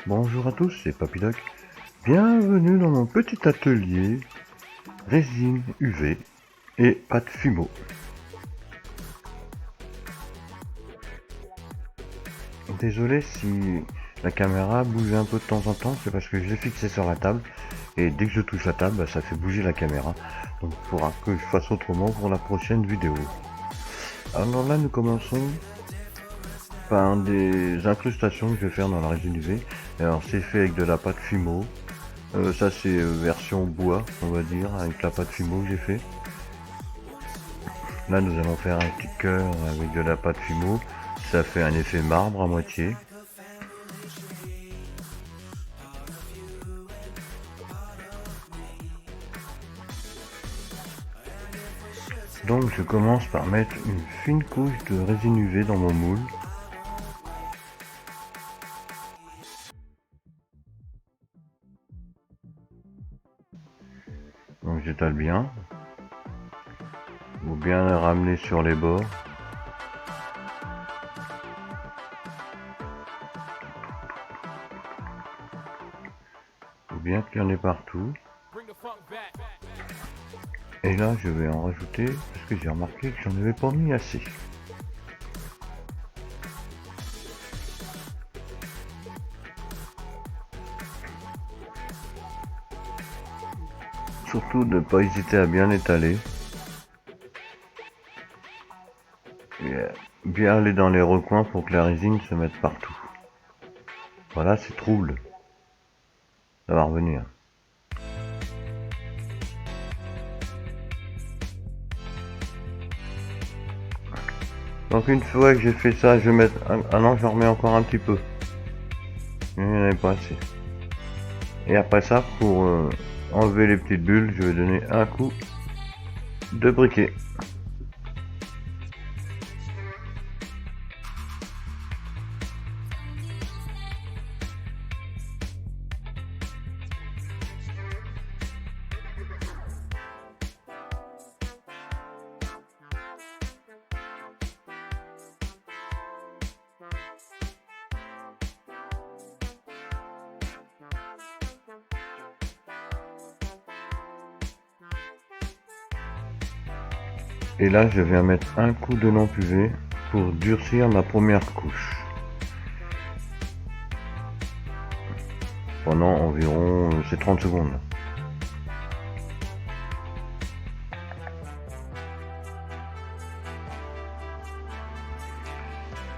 Bonjour à tous, c'est Papy Doc. Bienvenue dans mon petit atelier résine UV et pâte fumeau. Désolé si la caméra bouge un peu de temps en temps, c'est parce que je l'ai fixée sur la table et dès que je touche la table, ça fait bouger la caméra. Donc il faudra que je fasse autrement pour la prochaine vidéo. Alors là, nous commençons par des incrustations que je vais faire dans la résine UV. Alors c'est fait avec de la pâte fumeau. Ça c'est version bois, on va dire, avec la pâte fumeau que j'ai fait. Là nous allons faire un petit cœur avec de la pâte fumeau. Ça fait un effet marbre à moitié. Donc je commence par mettre une fine couche de résine UV dans mon moule. Donc j'étale bien. Il faut bien le ramener sur les bords. Il faut bien qu'il y en ait partout. Et là je vais en rajouter parce que j'ai remarqué que j'en avais pas mis assez. Surtout ne pas hésiter à bien l'étaler. Et bien aller dans les recoins pour que la résine se mette partout. Voilà, c'est trouble. Ça va revenir. Donc une fois que j'ai fait ça, je vais mettre... Ah non, je remets encore un petit peu. Il n'y en avait pas assez. Et après ça, pour enlever les petites bulles, je vais donner un coup de briquet. Et là, je viens mettre un coup de lampe UV pour durcir ma première couche. Pendant environ 30 secondes.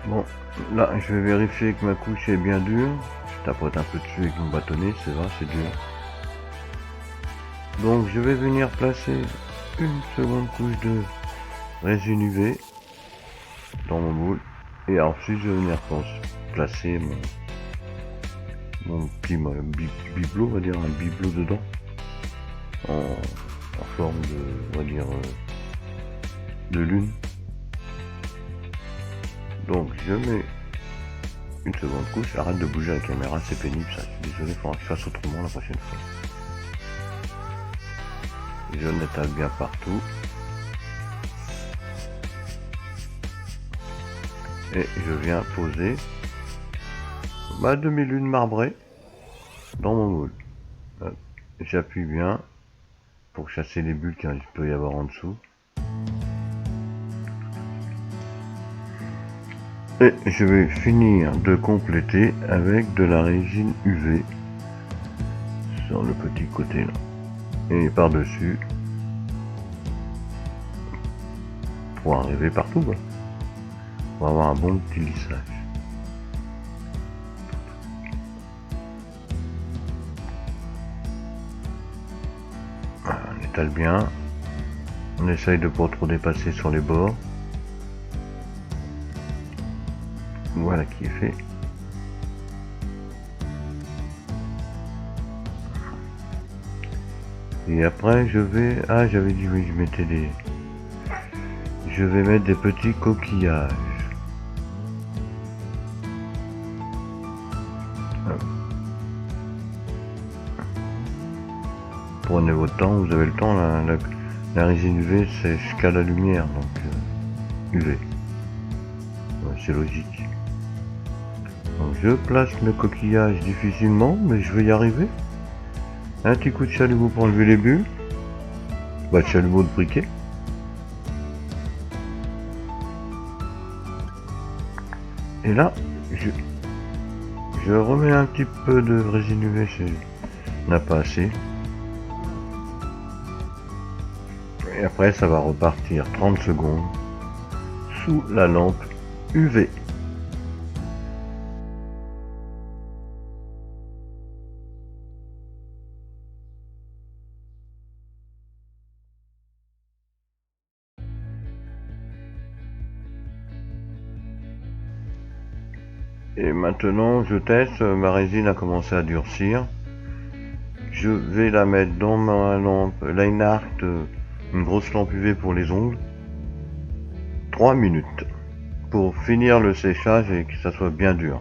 Bon, là, je vais vérifier que ma couche est bien dure. Je tapote un peu dessus avec mon bâtonnet, c'est vrai, c'est dur. Donc, je vais venir placer une seconde couche de résine UV dans mon moule. Et ensuite, je vais venir placer mon petit bibelot, on va dire, un bibelot dedans. En forme de, on va dire, de lune. Donc je mets une seconde couche, arrête de bouger la caméra, c'est pénible ça, je suis désolé, il faudra que je fasse autrement la prochaine fois. Je l'étale bien partout. Et je viens poser ma demi-lune marbrée dans mon moule. J'appuie bien pour chasser les bulles qu'il peut y avoir en dessous. Et je vais finir de compléter avec de la résine UV sur le petit côté là. Et par-dessus pour arriver partout quoi. Pour avoir un bon petit lissage. Voilà, on étale bien. On essaye de pas trop dépasser sur les bords. Voilà qui est fait. Et après je vais... Ah j'avais dit oui je mettais des... Je vais mettre des petits coquillages. Prenez votre temps, vous avez le temps, la résine UV sèche qu'à la lumière, donc UV. Ouais, c'est logique. Donc je place le coquillage difficilement, mais je vais y arriver. Un petit coup de chalumeau pour enlever les bulles. Bah, de chalumeau de briquet. Et là, je remets un petit peu de résine UV, n'a pas assez. Et après, ça va repartir 30 secondes sous la lampe UV. Et maintenant, je teste, ma résine a commencé à durcir. Je vais la mettre dans ma lampe Lineart, une grosse lampe UV pour les ongles. 3 minutes pour finir le séchage et que ça soit bien dur.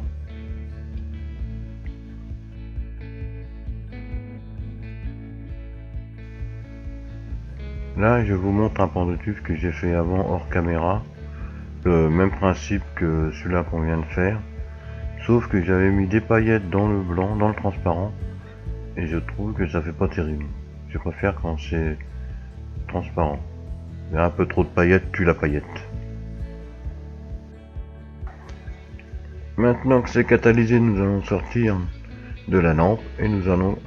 Là, je vous montre un pendentif que j'ai fait avant hors caméra. Le même principe que celui-là qu'on vient de faire. Sauf que j'avais mis des paillettes dans le blanc, dans le transparent. Et je trouve que ça fait pas terrible. Je préfère quand c'est transparent. Un peu trop de paillettes tue la paillette. Maintenant que c'est catalysé, nous allons sortir de la lampe et nous allons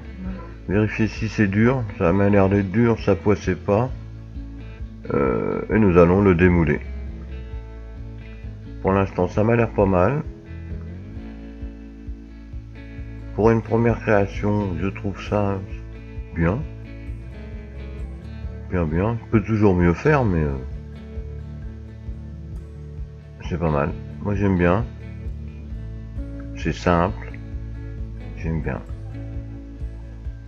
vérifier si c'est dur. Ça m'a l'air d'être dur, ça poissait pas. Et nous allons le démouler. Pour l'instant, ça m'a l'air pas mal. Pour une première création, je trouve ça bien. Bien. Je peux toujours mieux faire, mais c'est pas mal. Moi, j'aime bien. C'est simple. J'aime bien.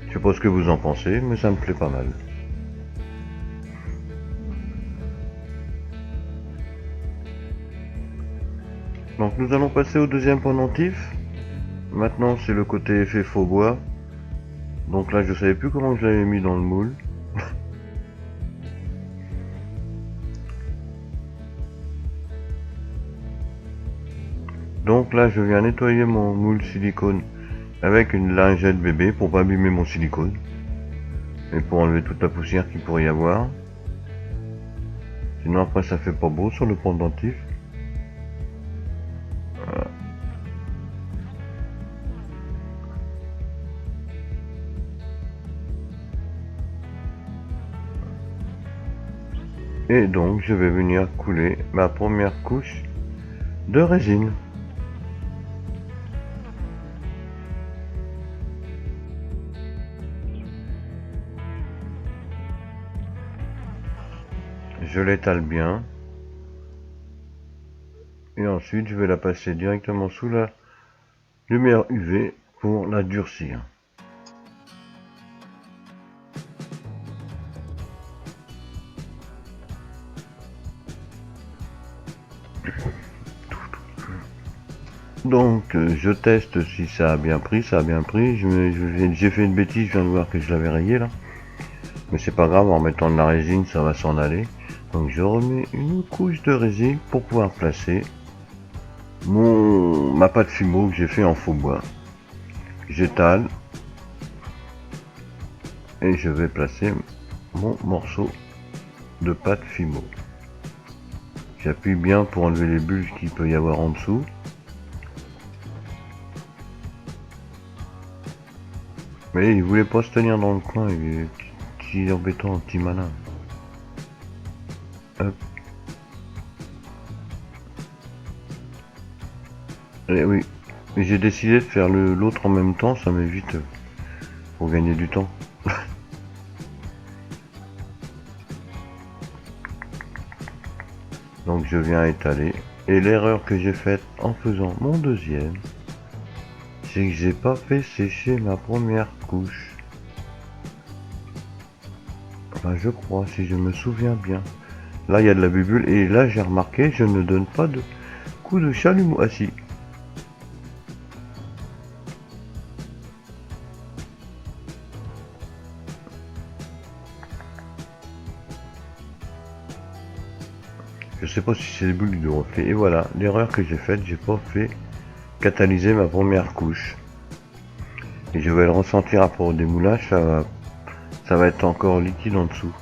Je sais pas ce que vous en pensez, mais ça me plaît pas mal. Donc nous allons passer au deuxième pendentif. Maintenant c'est le côté effet faux bois. Donc là je savais plus comment je l'avais mis dans le moule. Donc là je viens nettoyer mon moule silicone avec une lingette bébé pour pas abîmer mon silicone. Et pour enlever toute la poussière qu'il pourrait y avoir. Sinon après ça fait pas beau sur le pendentif. Voilà. Et donc je vais venir couler ma première couche de résine. Je l'étale bien. Et ensuite je vais la passer directement sous la lumière UV pour la durcir. Donc je teste si ça a bien pris, ça a bien pris. J'ai fait une bêtise, je viens de voir que je l'avais rayé là. Mais c'est pas grave, en mettant de la résine ça va s'en aller. Donc je remets une couche de résine pour pouvoir placer ma pâte Fimo que j'ai fait en faux bois. J'étale et je vais placer mon morceau de pâte Fimo. J'appuie bien pour enlever les bulles qu'il peut y avoir en dessous. Mais il voulait pas se tenir dans le coin, il est petit embêtant, petit malin. Hop. Et oui, mais j'ai décidé de faire l'autre en même temps, ça m'évite pour gagner du temps. Donc je viens étaler. Et l'erreur que j'ai faite en faisant mon deuxième, c'est que j'ai pas fait sécher ma première couche. Enfin je crois, si je me souviens bien. Là il y a de la bubule et là j'ai remarqué, je ne donne pas de coup de chalumeau. Ah si. Je sais pas si c'est des boules de reflet. Et voilà, l'erreur que j'ai faite, j'ai pas fait catalyser ma première couche. Et je vais le ressentir après au démoulage, ça va être encore liquide en dessous.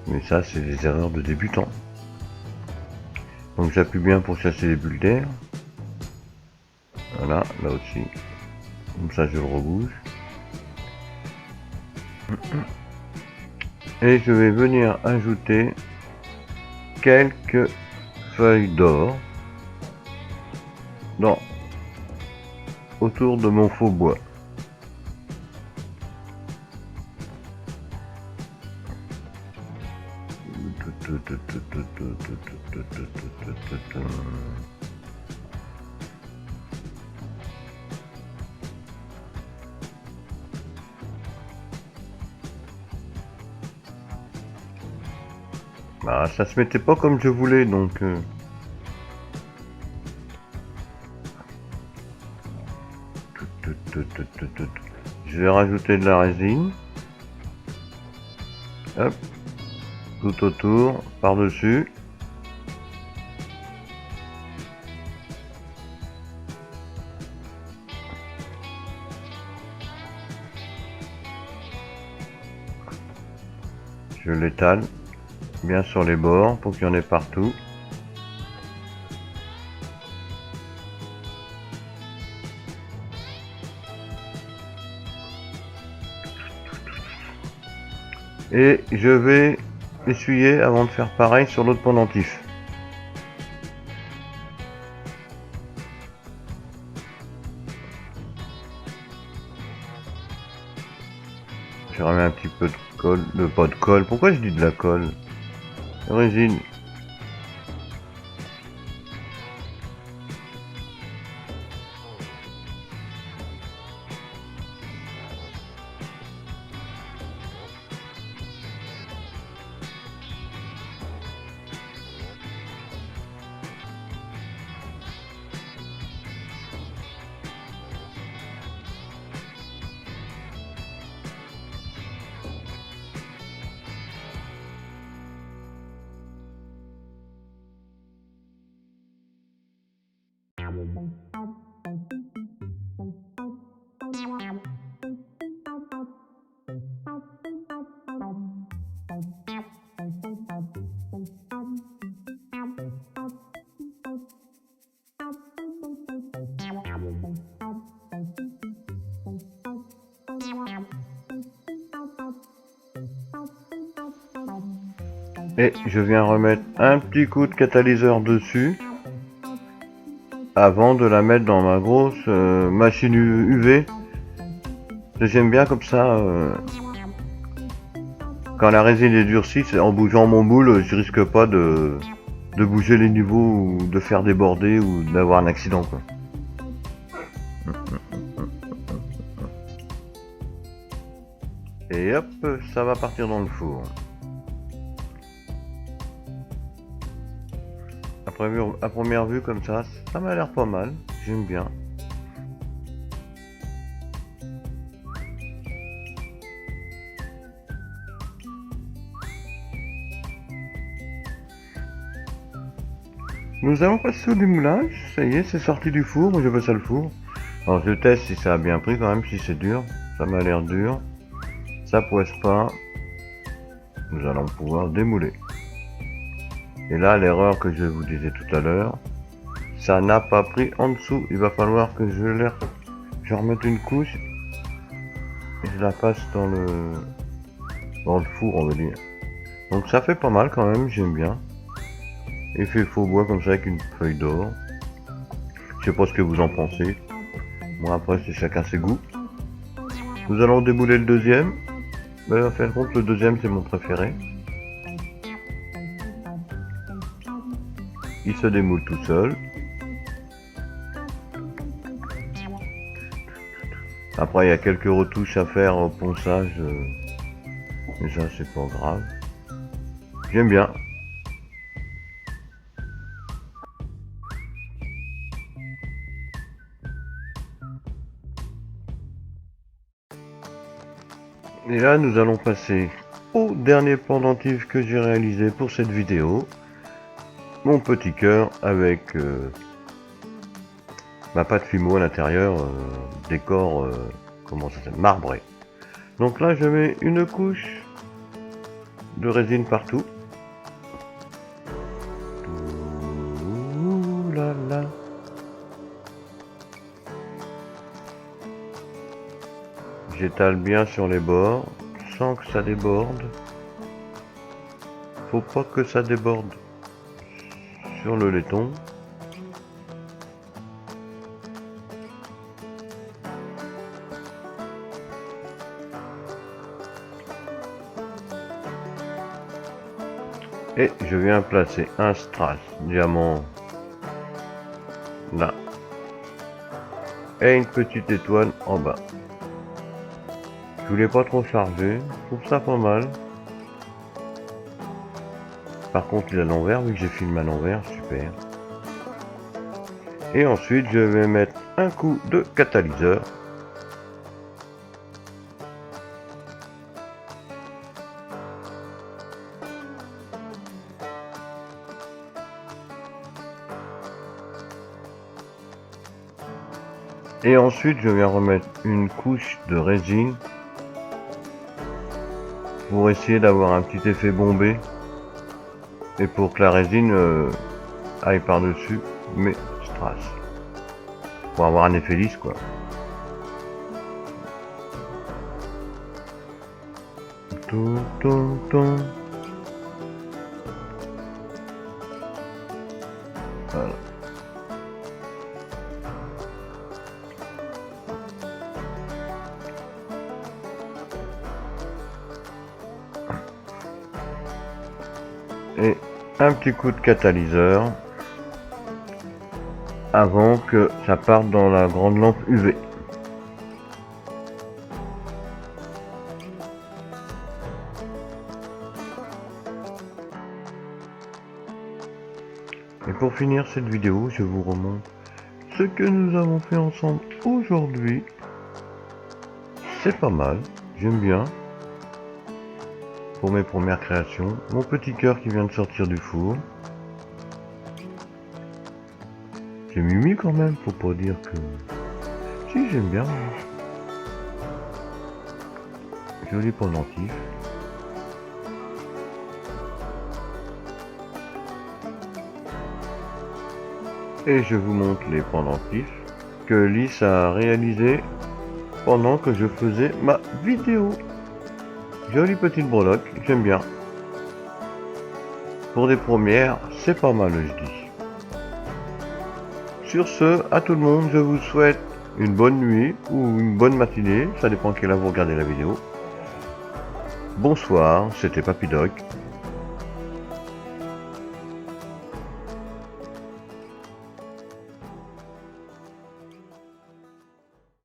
Mais ça, c'est des erreurs de débutant. Donc j'appuie bien pour chasser les bulles d'air. Voilà, là aussi. Comme ça, je le rebouge. Et je vais venir ajouter quelques feuilles d'or autour de mon faux bois. Bah, ça se mettait pas comme je voulais, donc je vais rajouter de la résine. Hop, tout autour, par-dessus. Je l'étale bien sur les bords pour qu'il y en ait partout. Et je vais essuyer avant de faire pareil sur l'autre pendentif. Je remets un petit peu de colle, pas de colle. Pourquoi je dis de la colle? Résine. Et je viens remettre un petit coup de catalyseur dessus avant de la mettre dans ma grosse machine UV. J'aime bien comme ça. Quand la résine est durcie, en bougeant mon moule, je risque pas de bouger les niveaux ou de faire déborder ou d'avoir un accident, quoi. Et hop, ça va partir dans le four. À première vue comme ça m'a l'air pas mal, j'aime bien. Nous allons passer au démoulage, ça y est, c'est sorti du four, moi je passe à le four. Alors je teste si ça a bien pris quand même, si c'est dur, ça m'a l'air dur. Ça poisse pas, nous allons pouvoir démouler. Et là, l'erreur que je vous disais tout à l'heure, ça n'a pas pris en dessous. Il va falloir que je remette une couche et je la passe dans le four, on va dire. Donc ça fait pas mal quand même, j'aime bien. Effet faux bois comme ça avec une feuille d'or. Je sais pas ce que vous en pensez. Moi après c'est chacun ses goûts. Nous allons démouler le deuxième. Mais en fin de compte le deuxième c'est mon préféré. Il se démoule tout seul. Après il y a quelques retouches à faire au ponçage. Mais ça c'est pas grave. J'aime bien. Et là nous allons passer au dernier pendentif que j'ai réalisé pour cette vidéo. Mon petit cœur avec ma pâte Fimo à l'intérieur, décor, comment ça s'appelle, marbré. Donc là je mets une couche de résine partout. Ouh là là. J'étale bien sur les bords, sans que ça déborde. Faut pas que ça déborde sur le laiton. Et je viens placer un strass diamant là. Et une petite étoile en bas. Je voulais pas trop charger, je trouve ça pas mal. Par contre il est à l'envers, vu que j'ai filmé à l'envers, super. Et ensuite je vais mettre un coup de catalyseur. Et ensuite je viens remettre une couche de résine pour essayer d'avoir un petit effet bombé et pour que la résine aille par dessus mes strass pour avoir un effet lisse quoi. Voilà. Et un petit coup de catalyseur avant que ça parte dans la grande lampe UV. Et pour finir cette vidéo, je vous remontre ce que nous avons fait ensemble aujourd'hui. C'est pas mal, j'aime bien. Pour mes premières créations, mon petit cœur qui vient de sortir du four. C'est mimi quand même, faut pas dire que... Si, j'aime bien. Joli pendentif. Et je vous montre les pendentifs que Lys a réalisé pendant que je faisais ma vidéo. Jolie petite breloque, j'aime bien. Pour des premières, c'est pas mal, je dis. Sur ce, à tout le monde, je vous souhaite une bonne nuit ou une bonne matinée, ça dépend quelle heure vous regardez la vidéo. Bonsoir, c'était Papy Doc.